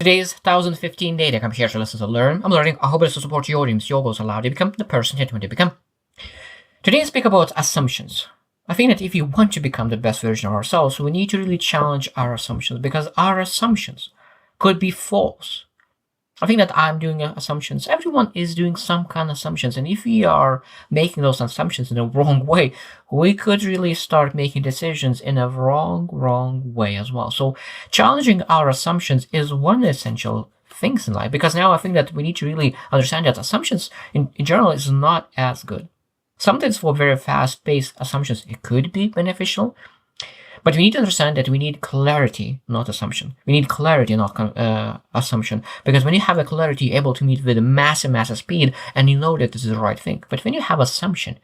Today's 1015 data. I'm here to listen to learn. I'm learning. I hope it's to support your dreams, your goals, allow you to become the person you want to become. Today I speak about assumptions. I think that if you want to become the best version of ourselves, we need to really challenge our assumptions, because our assumptions could be false. I think that I'm doing assumptions. Everyone is doing some kind of assumptions. And if we are making those assumptions in the wrong way, we could really start making decisions in a wrong way as well. So challenging our assumptions is one of the essential things in life, because now I think that we need to really understand that assumptions in general is not as good. Sometimes for very fast-paced assumptions, it could be beneficial. But we need to understand that we need clarity, not assumption. We need clarity, not assumption. Because when you have a clarity, you're able to meet with a massive speed, and you know that this is the right thing. But when you have assumption,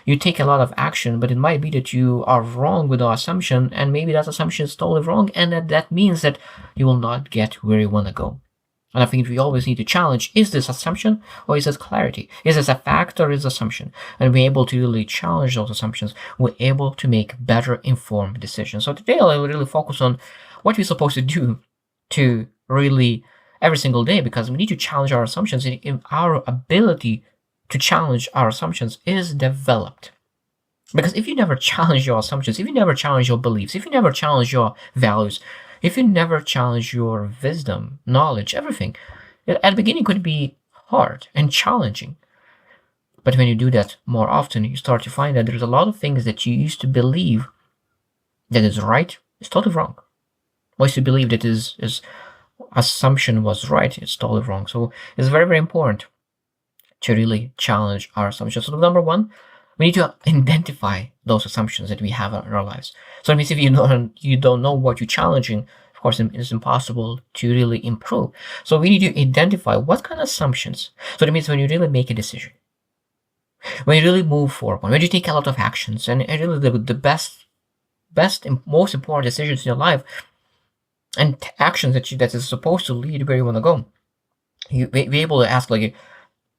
you take a lot of action, but it might be that you are wrong with the assumption, and maybe that assumption is totally wrong, and that means that you will not get where you want to go. And I think we always need to challenge, is this assumption or is this clarity? Is this a fact or is this assumption? And we're able to really challenge those assumptions. We're able to make better informed decisions. So today I'll really focus on what we're supposed to do to really every single day, because we need to challenge our assumptions. And our ability to challenge our assumptions is developed. Because if you never challenge your assumptions, if you never challenge your beliefs, if you never challenge your values, if you never challenge your wisdom, knowledge, everything, at the beginning it could be hard and challenging. But when you do that more often, you start to find that there's a lot of things that you used to believe that is right, is totally wrong. Or used to believe that is assumption was right, it's totally wrong. So it's very important to really challenge our assumptions. So number one, we need to identify those assumptions that we have in our lives. So it means if you don't know what you're challenging, of course, it's impossible to really improve. So we need to identify what kind of assumptions. So that means when you really make a decision, when you really move forward, when you take a lot of actions, and really the best and most important decisions in your life, and actions that is supposed to lead where you want to go, you be able to ask, like,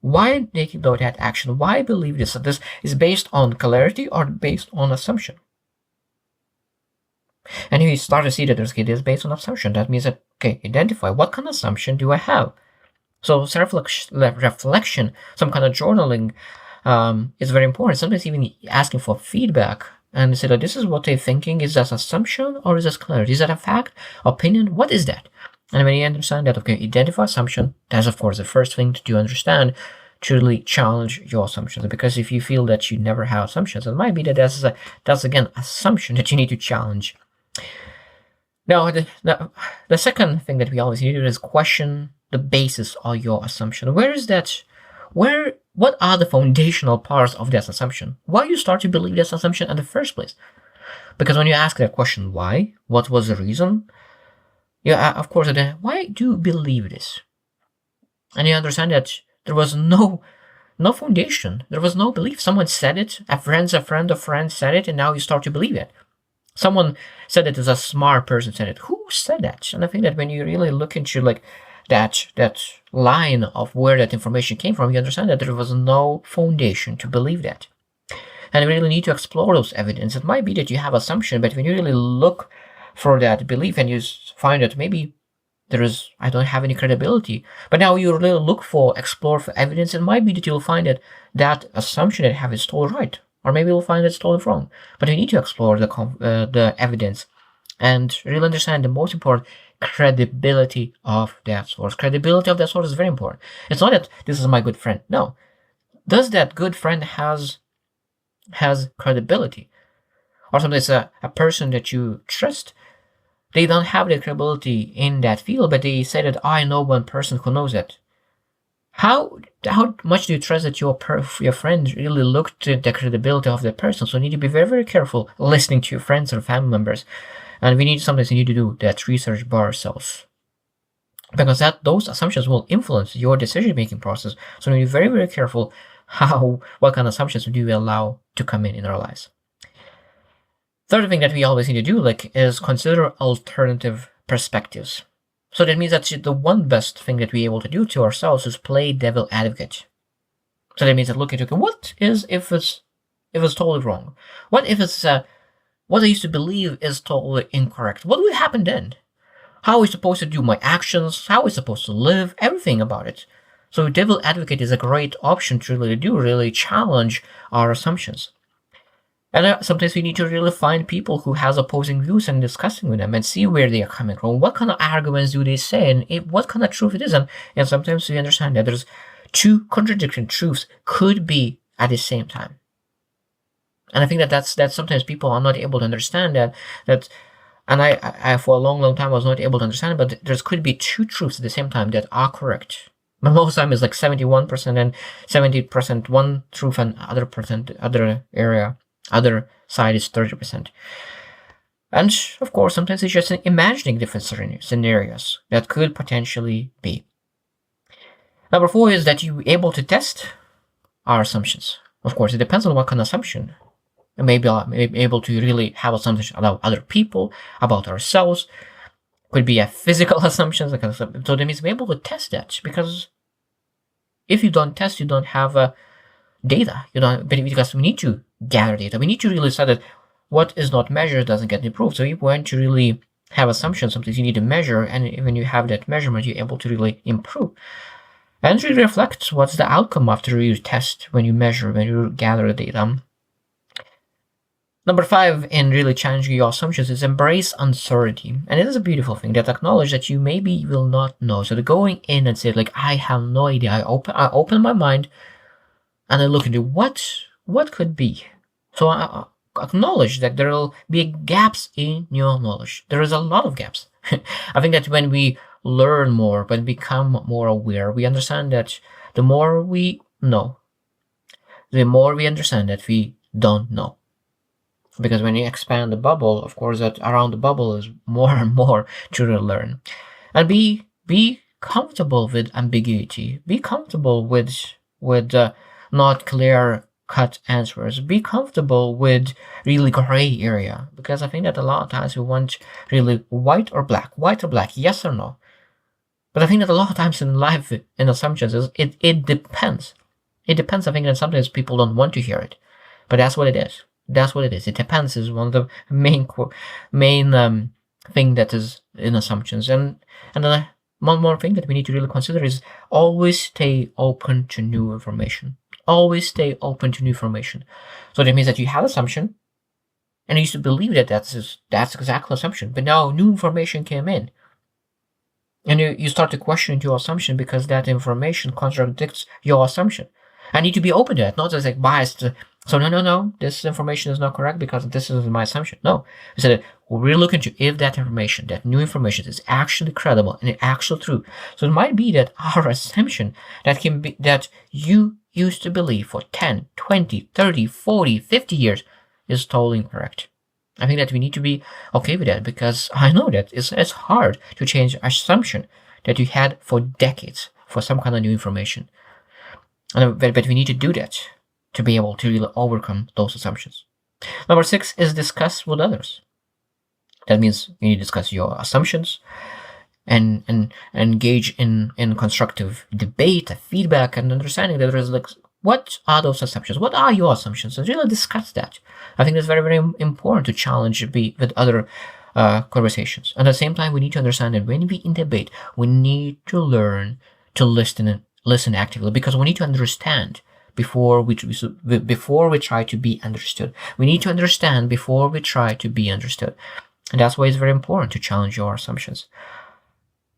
why taking that action? Why believe this? This is based on clarity or based on assumption? And if you start to see that it is based on assumption, that means that, okay, identify what kind of assumption do I have? So self-reflection, some kind of journaling is very important. Sometimes even asking for feedback and say that this is what they're thinking. Is that assumption or is this clarity? Is that a fact, opinion? What is that? And when you understand that, okay, identify assumption, that's of course the first thing to understand, to really challenge your assumptions. Because if you feel that you never have assumptions, it might be that that's again assumption that you need to challenge. Now, the second thing that we always need to do is question the basis of your assumption. What are the foundational parts of that assumption? Why you start to believe this assumption in the first place? Because when you ask that question, why? What was the reason? Yeah, of course, why do you believe this? And you understand that there was no foundation. There was no belief. Someone said it. A friend of friends said it, and now you start to believe it. Someone said it as a smart person said it. Who said that? And I think that when you really look into like that line of where that information came from, you understand that there was no foundation to believe that. And you really need to explore those evidence. It might be that you have assumption, but when you really look for that belief and you find that maybe I don't have any credibility, but now you really explore for evidence, it might be that you'll find that assumption that you have is totally right, or maybe you'll find it's totally wrong. But you need to explore the evidence and really understand the most important, credibility of that source. Credibility of that source is very important. It's not that this is my good friend. No. Does that good friend has credibility? Or sometimes a person that you trust, they don't have the credibility in that field, but they say that I know one person who knows it. How much do you trust that your friend really looked at the credibility of the person? So you need to be very careful listening to your friends or family members. And sometimes you need to do that research by ourselves. Because those assumptions will influence your decision-making process. So you need to be very careful what kind of assumptions do you allow to come in our lives. Third thing that we always need to do is consider alternative perspectives. So that means that the one best thing that we're able to do to ourselves is play devil advocate. So that means that look at, okay, what is if it's totally wrong? What if it's what I used to believe is totally incorrect? What would happen then? how we're supposed to do my actions, how we're supposed to live, everything about it. So devil advocate is a great option to really challenge our assumptions. And sometimes we need to really find people who has opposing views and discussing with them and see where they are coming from. What kind of arguments do they say, and what kind of truth it is. And sometimes we understand that there's two contradicting truths could be at the same time. And I think that's sometimes people are not able to understand that. And I for a long time I was not able to understand it, but there could be two truths at the same time that are correct. But most of the time it's like 71% and 70% one truth and other side is 30%. And of course, sometimes it's just imagining different scenarios that could potentially be. Number 4 is that you're able to test our assumptions. Of course, it depends on what kind of assumption. Maybe able to really have assumptions about other people, about ourselves. Could be a physical assumption. So that means we're able to test that, because if you don't test, you don't have data. Because we need to gather data. We need to really say that what is not measured doesn't get improved. So if you want to really have assumptions, sometimes you need to measure, and when you have that measurement, you're able to really improve. And really reflect what's the outcome after you test, when you measure, when you gather the data. Number 5 in really challenging your assumptions is embrace uncertainty. And it is a beautiful thing that acknowledge that you maybe will not know. So going in and say, like, I have no idea. I open my mind and I look into what could be. So I acknowledge that there will be gaps in your knowledge. There is a lot of gaps. I think that when we learn more, when we become more aware, we understand that the more we know, the more we understand that we don't know. Because when you expand the bubble, of course, that around the bubble is more and more to learn. And be comfortable with ambiguity. Be comfortable with not clear cut answers. Be comfortable with really gray area. Because I think that a lot of times we want really white or black, yes or no. But I think that a lot of times in life, in assumptions, it depends. It depends. I think that sometimes people don't want to hear it. But that's what it is. That's what it is. It depends is one of the main thing that is in assumptions. And one more thing that we need to really consider is always stay open to new information. Always stay open to new information. So that means that you have assumption, and you used to believe that that's exactly assumption. But now new information came in, and you start to question your assumption because that information contradicts your assumption. I need to be open to that, not just like biased. So no, this information is not correct because this is my assumption. No, we said we're looking to if that information, that new information, is actually credible and actually true. So it might be that our assumption that you used to believe for 10, 20, 30, 40, 50 years is totally incorrect. I think that we need to be okay with that, because I know that it's hard to change assumption that you had for decades for some kind of new information. But we need to do that to be able to really overcome those assumptions. Number 6 is discuss with others. That means you need to discuss your assumptions and engage in constructive debate, feedback, and understanding that there is like, what are those assumptions? What are your assumptions? And really discuss that. I think it's very, very important to challenge with other conversations. At the same time, we need to understand that when we in debate, we need to learn to listen actively, because we need to understand before we try to be understood. We need to understand before we try to be understood. And that's why it's very important to challenge your assumptions.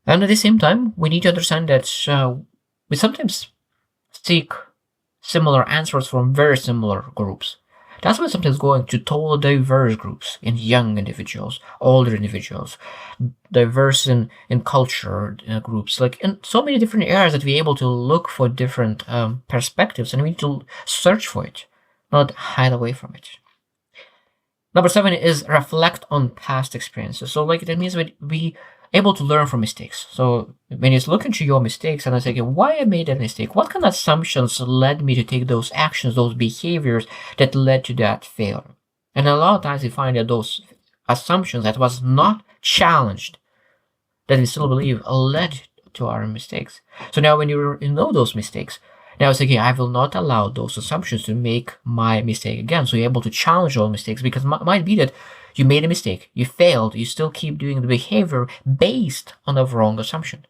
And at the same time, we need to understand that we sometimes seek similar answers from very similar groups. That's why sometimes going to totally diverse groups, in young individuals, older individuals, diverse in culture groups, like in so many different areas, that we're able to look for different perspectives, and we need to search for it, not hide away from it. Number 7 is reflect on past experiences. So like that means we able to learn from mistakes. So when you look into your mistakes and I say, okay, why I made that mistake? What kind of assumptions led me to take those actions, those behaviors that led to that failure? And a lot of times we find that those assumptions that was not challenged, that we still believe, led to our mistakes. So now when you know those mistakes, now it's okay, I will not allow those assumptions to make my mistake again. So you're able to challenge those mistakes, because it might be that You made a mistake, you failed, you still keep doing the behavior based on a wrong assumption.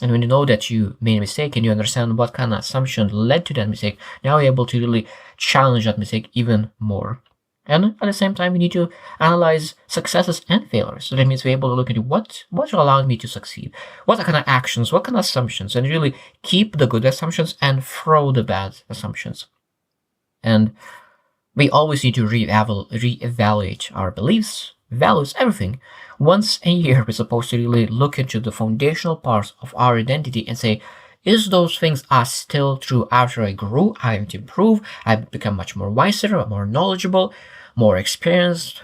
And when you know that you made a mistake and you understand what kind of assumption led to that mistake, now you're able to really challenge that mistake even more. And at the same time, we need to analyze successes and failures. So that means we're able to look into what allowed me to succeed, what kind of actions, what kind of assumptions, and really keep the good assumptions and throw the bad assumptions. And we always need to reevaluate our beliefs, values, everything. Once a year, we're supposed to really look into the foundational parts of our identity and say, is those things are still true after I grew, I've improved, I've become much more wiser, more knowledgeable, more experienced?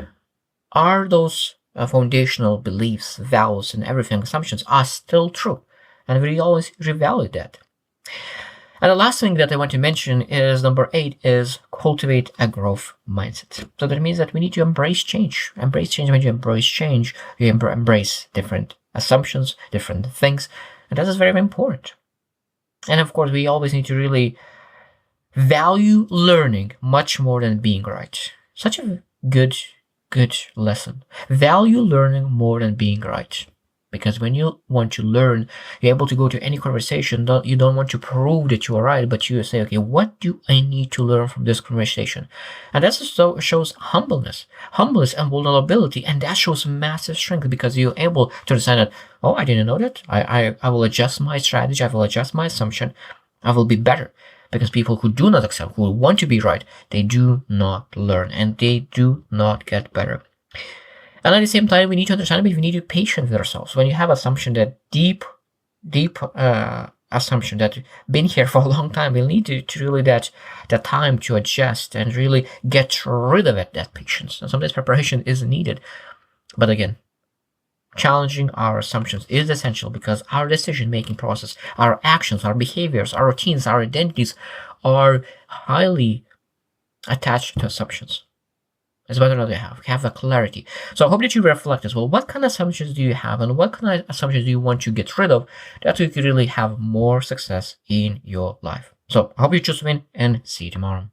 Are those foundational beliefs, values, and everything, assumptions are still true? And we always reevaluate that. And the last thing that I want to mention is number 8 is cultivate a growth mindset. So that means that we need to embrace change. Embrace change. When you embrace change, you embrace different assumptions, different things. And that is very, very important. And of course, we always need to really value learning much more than being right. Such a good lesson. Value learning more than being right. Because when you want to learn, you're able to go to any conversation. You don't want to prove that you are right, but you say, okay, what do I need to learn from this conversation? And that shows humbleness and vulnerability. And that shows massive strength because you're able to decide that, oh, I didn't know that. I will adjust my strategy. I will adjust my assumption. I will be better. Because people who do not accept, who want to be right, they do not learn and they do not get better. And at the same time, we need to understand that we need to be patient with ourselves. When you have assumption that deep assumption that been here for a long time, we'll need to really that time to adjust and really get rid of it, that patience. And sometimes preparation is needed. But again, challenging our assumptions is essential because our decision-making process, our actions, our behaviors, our routines, our identities are highly attached to assumptions. It's better that you have a clarity. So I hope that you reflect as well. What kind of assumptions do you have and what kind of assumptions do you want to get rid of that you can really have more success in your life? So I hope you choose to win and see you tomorrow.